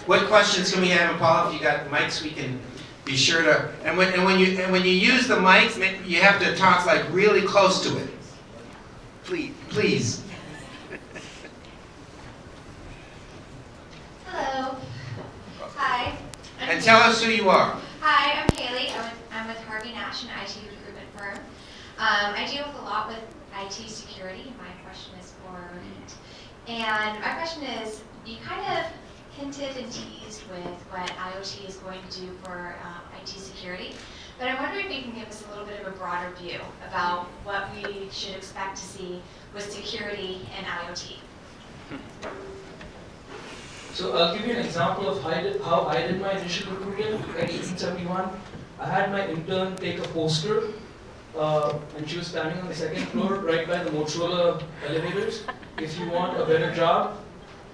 What questions can we have? And Paul, if you got mics, we can be sure to. And when you use the mics, you have to talk like really close to it. Please. Hello. Hi. And tell us who you are. Hi, I'm Haley. I'm with Harvey Nash, an IT recruitment firm. I deal with a lot with IT security. My question is for Pete. And my question is, you kind of hinted and teased with what IoT is going to do for IT security. But I'm wondering if you can give us a little bit of a broader view about what we should expect to see with security and IoT. So I'll give you an example of how I did my initial recruiting in 1871. I had my intern take a poster, and she was standing on the second floor right by the Motorola elevators. If you want a better job,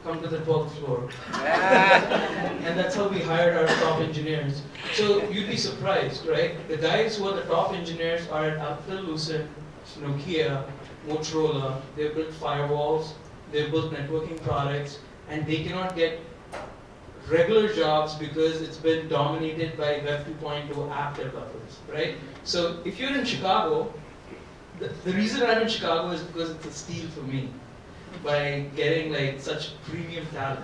come to the 12th floor. And that's how we hired our top engineers. So you'd be surprised, right? The guys who are the top engineers are at Alcatel-Lucent, Nokia, Motorola. They've built firewalls, they've built networking products, and they cannot get regular jobs because it's been dominated by Web 2.0 app developers, right? So if you're in Chicago, the reason I'm in Chicago is because it's a steal for me by getting like such premium talent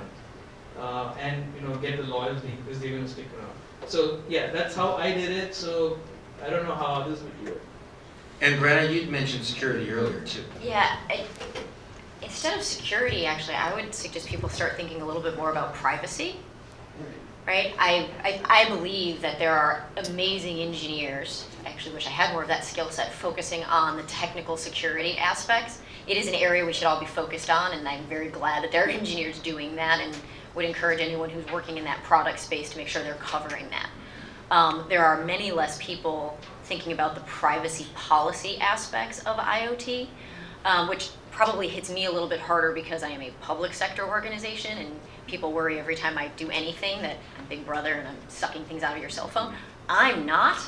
and get the loyalty because they're going to stick around. So yeah, that's how I did it. So I don't know how others would do it. And Brenna, you'd mentioned security earlier too. Yeah. Instead of security, actually, I would suggest people start thinking a little bit more about privacy, right? I believe that there are amazing engineers, I actually wish I had more of that skill set, focusing on the technical security aspects. It is an area we should all be focused on, and I'm very glad that there are engineers doing that, and would encourage anyone who's working in that product space to make sure they're covering that. There are many less people thinking about the privacy policy aspects of IoT, which probably hits me a little bit harder because I am a public sector organization and people worry every time I do anything that I'm Big Brother and I'm sucking things out of your cell phone. I'm not.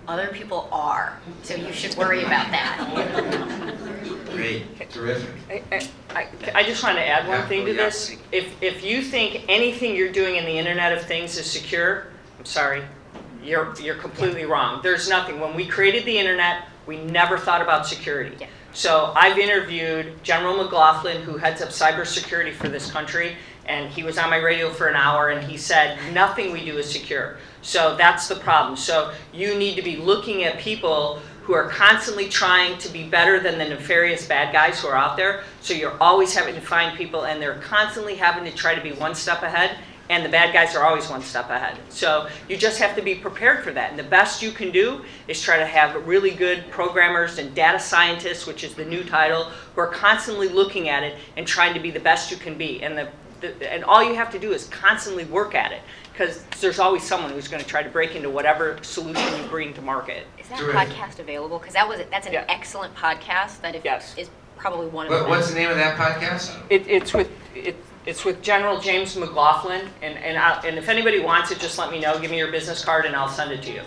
Other people are. So you should worry about that. Great. Terrific. I just want to add one thing to this. If you think anything you're doing in the Internet of Things is secure, I'm sorry, you're completely wrong. There's nothing. When we created the Internet, we never thought about security. Yeah. So I've interviewed General McLaughlin, who heads up cybersecurity for this country, and he was on my radio for an hour, and he said, nothing we do is secure. So that's the problem. So you need to be looking at people who are constantly trying to be better than the nefarious bad guys who are out there. So you're always having to find people, and they're constantly having to try to be one step ahead, and the bad guys are always one step ahead. So you just have to be prepared for that. And the best you can do is try to have really good programmers and data scientists, which is the new title, who are constantly looking at it and trying to be the best you can be. And and all you have to do is constantly work at it, because there's always someone who's going to try to break into whatever solution you bring to market. Is that Terrific. podcast available? Because that's an excellent podcast that is probably one of the What's the name of that podcast? It's with General James McLaughlin, and if anybody wants it, just let me know. Give me your business card, and I'll send it to you.